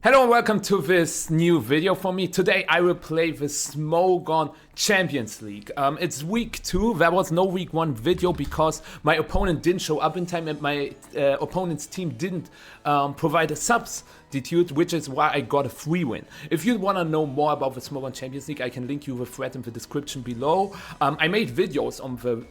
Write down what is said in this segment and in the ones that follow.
Hello and welcome to this new video for me. Today I will play the Smogon Champions League. It's week 2. There was no week 1 video because my opponent didn't show up in time and my opponent's team didn't provide a substitute, which is why I got a free win. If you want to know more about the Smogon Champions League, I can link you the thread in the description below. I made videos on the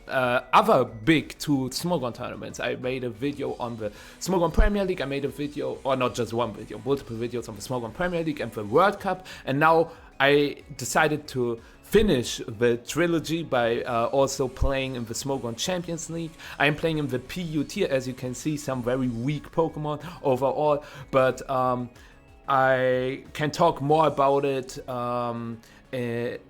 other big 2 Smogon tournaments. I made a video on the Smogon Premier League. I made a video, or not just one video, multiple videos on the Smogon Premier League and the World Cup. And now I decided to finish the trilogy by also playing in the Smogon Champions League. I am playing in the PU tier, as you can see, some very weak Pokemon overall, but I can talk more about it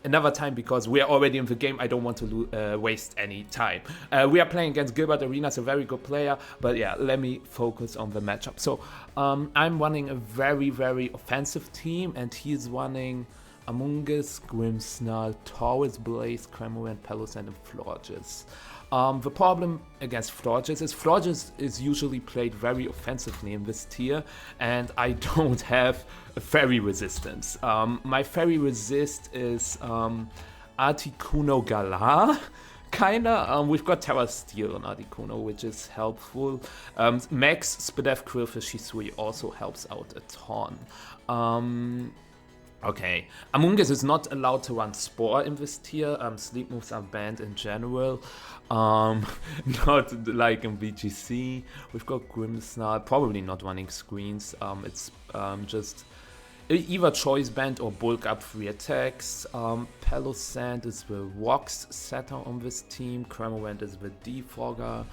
another time because we are already in the game. I don't want to waste any time. We are playing against Gilbert Arenas, a very good player, but yeah, let me focus on the matchup. So I'm running a very, very offensive team, and he's running Amoonguss, Grimmsnarl, Taurus, Blaze, Cramorant, Palossand, and Florges. The problem against Florges is usually played very offensively in this tier, and I don't have a fairy resistance. My fairy resist is Articuno Galar. Kinda. We've got Terra Steel on Articuno, which is helpful. Max, Spadef, Quillfish, Hisui also helps out a ton. Okay, Amoonguss is not allowed to run Spore in this tier. Sleep moves are banned in general. Not like in VGC. We've got Grimmsnarl, probably not running screens. It's just either Choice Band or Bulk Up 3 attacks. Palossand is the Rocks setter on this team. Cramorant is the Defogger.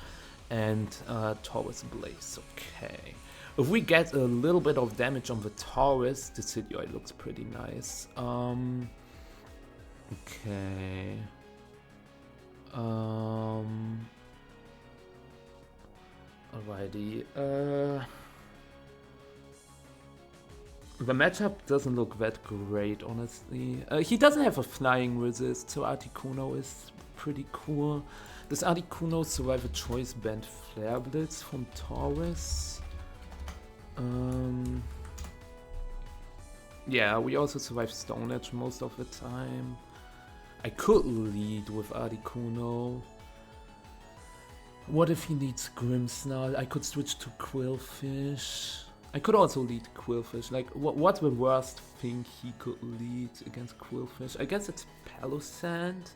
And Taurus Blaze. Okay. If we get a little bit of damage on the Taurus, the Decidueye looks pretty nice. Okay. Alrighty. The matchup doesn't look that great, honestly. He doesn't have a flying resist, so Articuno is pretty cool. Does Articuno survive a Choice Band Flare Blitz from Taurus? Yeah, we also survive Stone Edge most of the time. I could lead with Articuno. What if he needs Grimmsnarl? I could switch to Quillfish. I could also lead Quillfish. Like, what's the worst thing he could lead against Quillfish? I guess it's Palossand.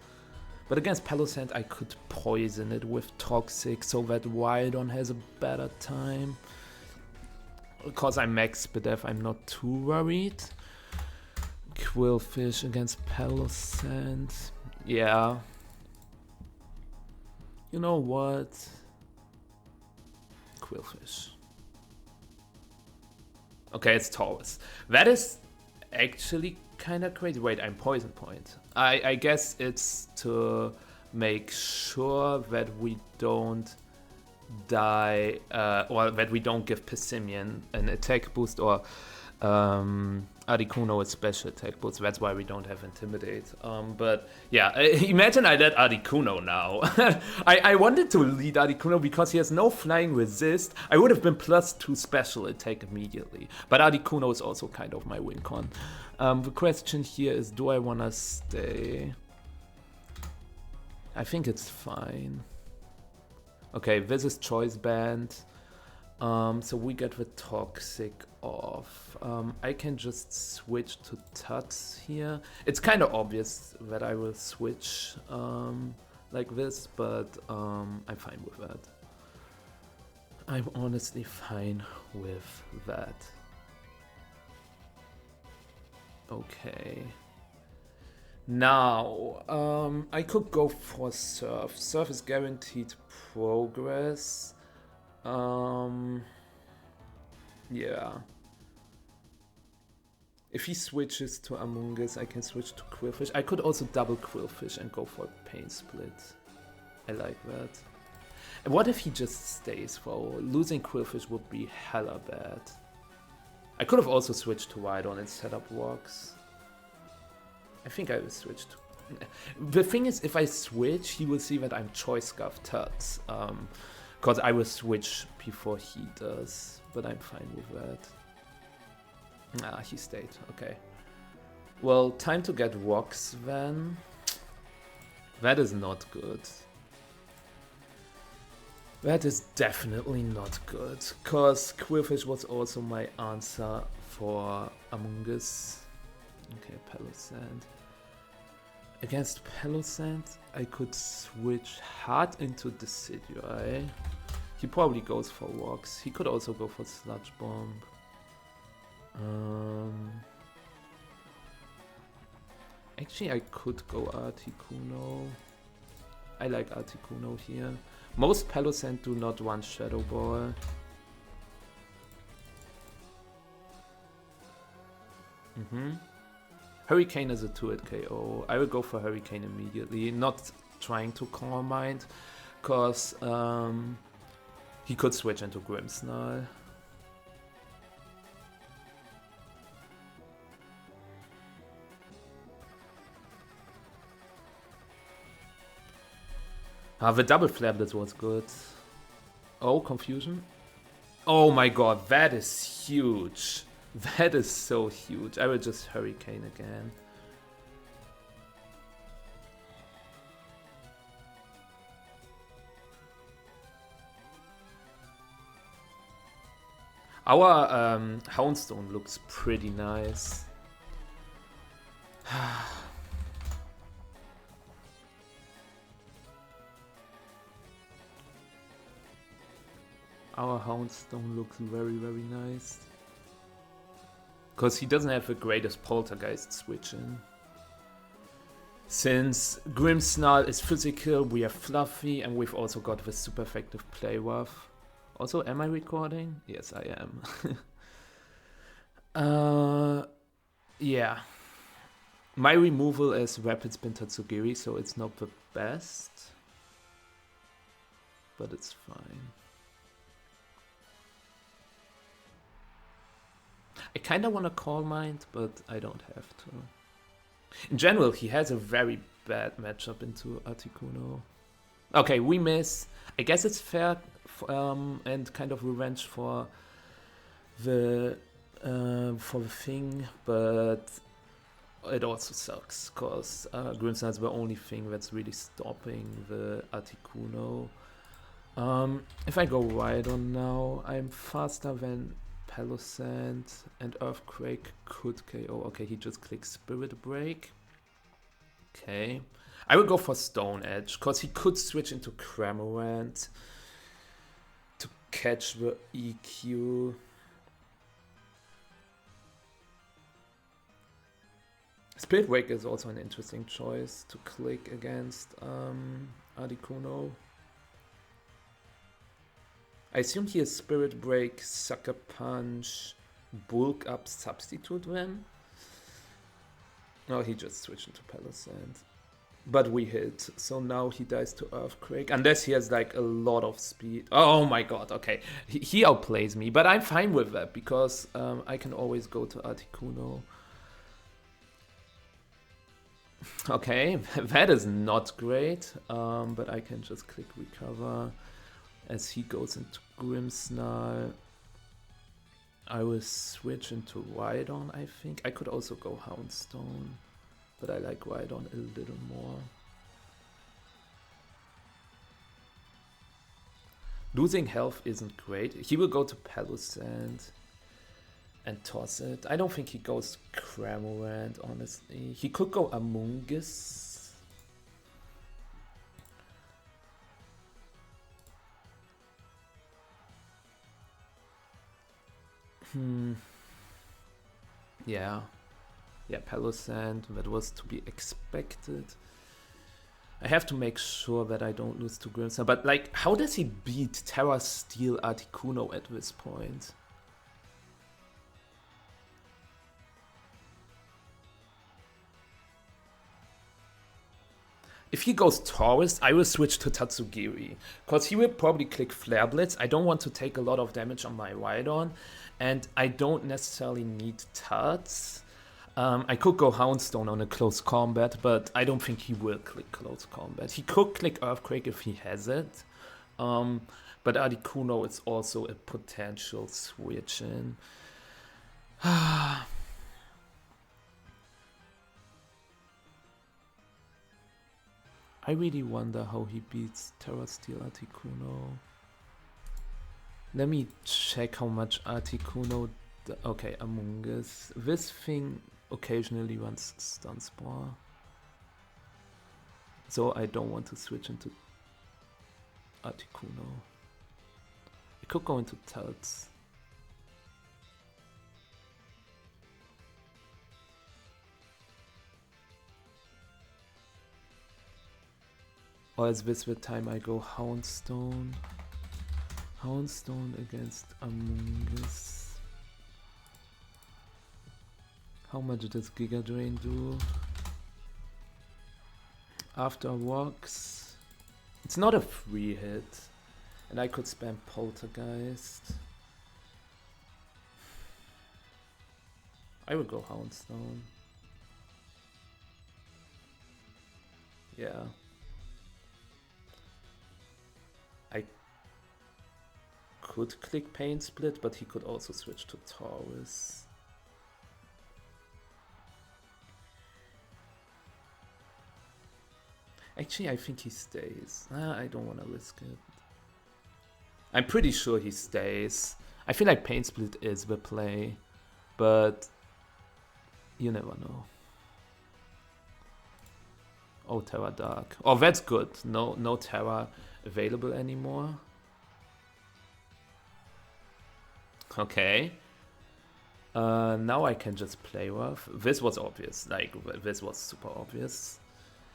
But against Palossand, I could poison it with Toxic so that Wildon has a better time. Because I'm Max Spadef, I'm not too worried. Quillfish against Palossand. Yeah. You know what? Quillfish. Okay, it's Taurus. That is actually kind of crazy. Wait, I'm Poison Point. I guess it's to make sure that we don't die, or that we don't give Pessimian an attack boost, or Articuno a special attack boost. That's why we don't have Intimidate. But yeah, imagine I let Articuno now. I wanted to lead Articuno because he has no flying resist. I would have been +2 special attack immediately. But Articuno is also kind of my win con. The question here is, do I want to stay? I think it's fine. Okay, this is Choice Band, so we get the Toxic off. I can just switch to Tuts here. It's kind of obvious that I will switch like this, but I'm fine with that. I'm honestly fine with that. Okay. Now, I could go for Surf. Surf is guaranteed progress. Yeah. If he switches to Amoonguss, I can switch to Quillfish. I could also double Quillfish and go for Pain Split. I like that. And what if he just stays, though? Losing Quillfish would be hella bad. I could have also switched to Rhydon and set up Rocks. I think I will switch to... The thing is, if I switch, he will see that I'm Choice Scarf Tuts. Because I will switch before he does. But I'm fine with that. Ah, he stayed. Okay. Well, time to get rocks then. That is not good. That is definitely not good. Cause Quillfish was also my answer for Among Us. Okay, Palossand. Against Palossand, I could switch hard into Decidueye. He probably goes for rocks. He could also go for Sludge Bomb. Actually, I could go Articuno. I like Articuno here. Most Palossand do not want Shadow Ball. Hurricane is a 2-hit KO. I will go for Hurricane immediately, not trying to Calm Mind, because he could switch into Grimmsnarl. The double Flablet was good. Oh, Confusion. Oh my god, that is huge. That is so huge. I will just Hurricane again. Our Houndstone looks pretty nice. Our Houndstone looks very, very nice. Because he doesn't have the greatest Poltergeist switch in. Since Grimmsnarl is physical, we have Fluffy, and we've also got the super effective Play Rough. Also, am I recording? Yes, I am. Yeah. My removal is Rapid Spin Tatsugiri, so it's not the best. But it's fine. I kinda wanna Call Mind, but I don't have to. In general, he has a very bad matchup into Articuno. Okay, we miss. I guess it's fair and kind of revenge for the thing, but it also sucks because Grimmsnarl is the only thing that's really stopping the Articuno. If I go Rhydon now, I'm faster than Palossand, and Earthquake could KO. Okay, he just clicks Spirit Break. Okay. I will go for Stone Edge, because he could switch into Cramorant to catch the EQ. Spirit Break is also an interesting choice to click against Articuno. I assume he has Spirit Break, Sucker Punch, Bulk Up, Substitute then? No, he just switched into Palossand. But we hit, so now he dies to Earthquake. Unless he has like a lot of speed. Oh my god, okay. He outplays me, but I'm fine with that because I can always go to Articuno. Okay, that is not great, but I can just click Recover. As he goes into Grimmsnarl, I will switch into Rhydon, I think. I could also go Houndstone, but I like Rhydon a little more. Losing health isn't great. He will go to Palossand and toss it. I don't think he goes Cramorant, honestly. He could go Among Us. Yeah, Palossand, that was to be expected. I have to make sure that I don't lose to Grimmsnarl, but like, how does he beat Terra Steel Articuno at this point? If he goes Taurus, I will switch to Tatsugiri, because he will probably click Flare Blitz. I don't want to take a lot of damage on my Rhydon, and I don't necessarily need Tats. I could go Houndstone on a close combat, but I don't think he will click close combat. He could click Earthquake if he has it, but Articuno is also a potential switch in. I really wonder how he beats Terra Steel Articuno. Let me check how much Articuno... Okay, Among Us. This thing occasionally runs Stun Spore. So I don't want to switch into Articuno. I could go into Telts. Or is this the time I go Houndstone? Houndstone against Among Us. How much does Giga Drain do? After Rocks. It's not a free hit. And I could spam Poltergeist. I would go Houndstone. Yeah. I could click Pain Split, but he could also switch to Taurus. Actually, I think he stays. I don't want to risk it. I'm pretty sure he stays. I feel like Pain Split is the play, but you never know. Oh, Terra Dark. Oh, that's good. No Terra available anymore. Okay. Now I can just play rough. This was obvious. Like, this was super obvious.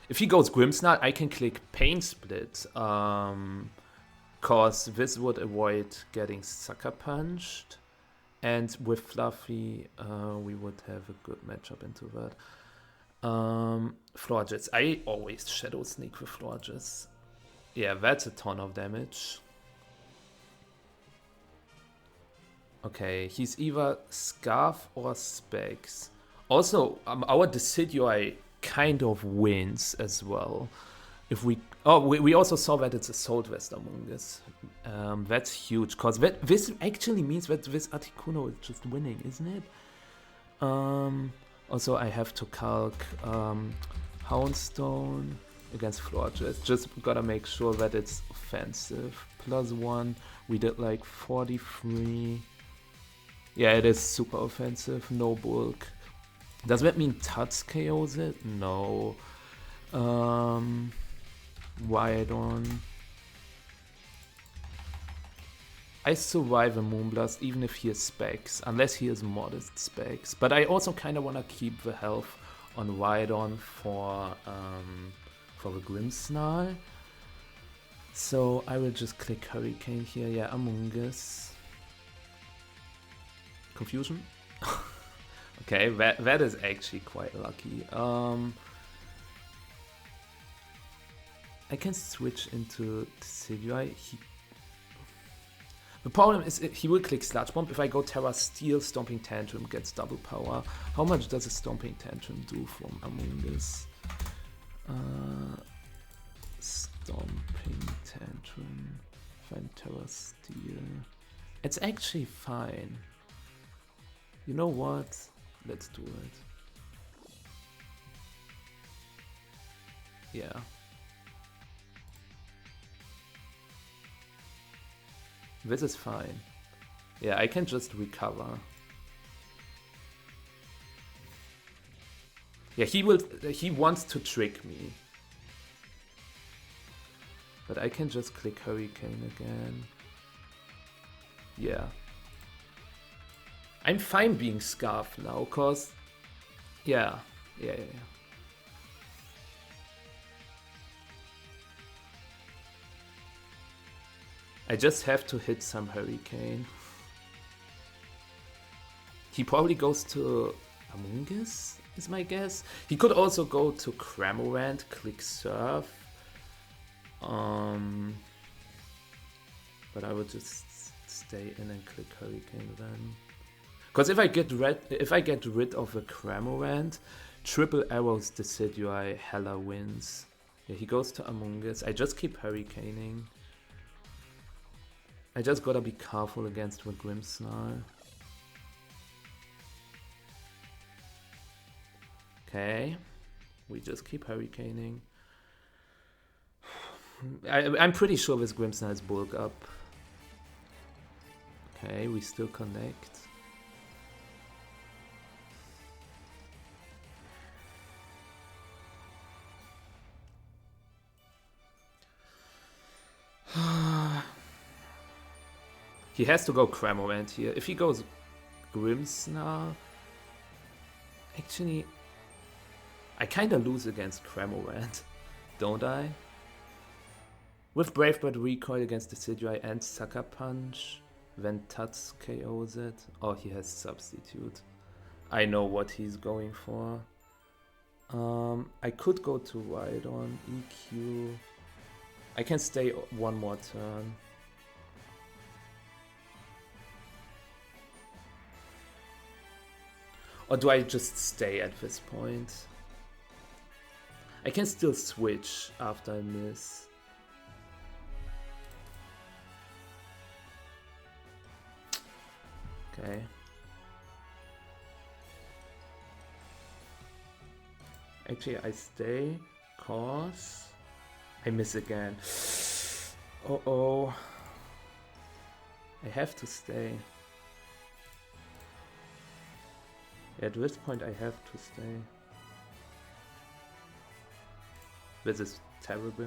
If he goes Grimmsnarl, I can click Pain Split. Cause this would avoid getting Sucker Punched. And with Fluffy, we would have a good matchup into that. Floor Jets. I always Shadow Sneak with Floor Jets. Yeah, that's a ton of damage. Okay, he's either Scarf or Specs. Also, our Decidueye kind of wins as well. If we... Oh, we also saw that it's Assault Vest Among Us. That's huge, because this actually means that this Articuno is just winning, isn't it? Also, I have to calc Houndstone against Florges. Just gotta make sure that it's offensive. +1, we did like 43. Yeah, it is super offensive, no bulk. Does that mean Tuts KOs it? No. Rhydon. I survive a Moonblast even if he has specs, unless he has modest specs. But I also kind of want to keep the health on Rhydon for the Grimmsnarl. So I will just click Hurricane here. Yeah, Among Us. Confusion? Okay, that is actually quite lucky. I can switch into Decidueye. The problem is he will click Sludge Bomb. If I go Terra Steel, Stomping Tantrum gets double power. How much does a Stomping Tantrum do from Among Us? Stomping Tantrum. Find Terra Steel. It's actually fine. You know what? Let's do it. Yeah. This is fine. Yeah, I can just recover. Yeah, he wants to trick me. But I can just click Hurricane again. Yeah. I'm fine being Scarf now, cause... Yeah. I just have to hit some Hurricane. He probably goes to Among Us, is my guess. He could also go to Cramorant, click Surf. But I would just stay in and click Hurricane then. Because if I get rid of a Cramorant, Triple Arrows Decidueye hella wins. Yeah, he goes to Among Us. I just keep Hurricaning. I just gotta be careful against the Grimmsnarl. Okay. We just keep Hurricaning. I'm pretty sure this Grimmsnarl has bulk up. Okay, we still connect. He has to go Cramorant here. If he goes Grimmsnarl... Actually, I kinda lose against Cramorant, don't I? With Brave Bird Recoil against Decidueye and Sucker Punch, then Tuts KOs it. Oh, he has Substitute. I know what he's going for. I could go to Rhydon, EQ. I can stay one more turn. Or do I just stay at this point? I can still switch after I miss. Okay. Actually, I stay, cause I miss again. Uh-oh. I have to stay. At this point, I have to stay. This is terrible.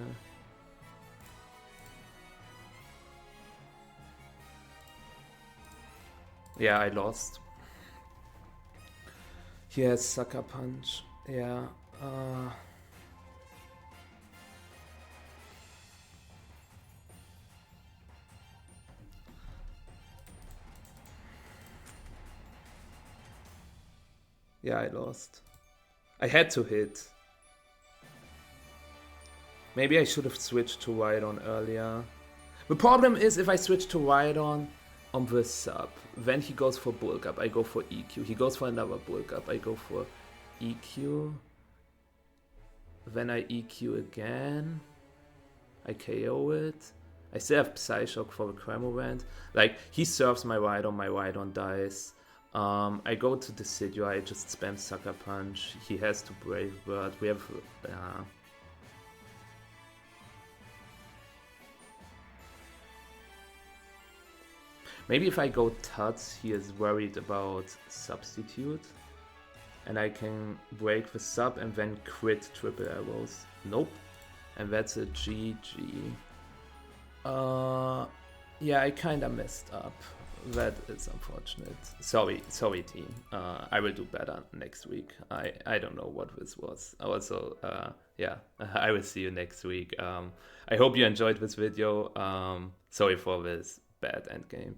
Yeah, I lost. He has Sucker Punch. Yeah. Yeah, I lost. I had to hit. Maybe I should have switched to Rhydon earlier. The problem is if I switch to Rhydon on the sub, then he goes for bulk up, I go for EQ. He goes for another bulk up, I go for EQ. Then I EQ again. I KO it. I still have Psyshock for the Cramorant. Like, he serves my Rhydon dies. I go to Decidueye, I just spam Sucker Punch. He has to Brave Bird. We have... Maybe if I go Tuts, he is worried about Substitute. And I can break the sub and then crit triple arrows. Nope. And that's a GG. Yeah, I kinda messed up. That is unfortunate. Sorry team. I will do better next week. I don't know what this was. Also, yeah, I will see you next week. I hope you enjoyed this video. Sorry for this bad endgame.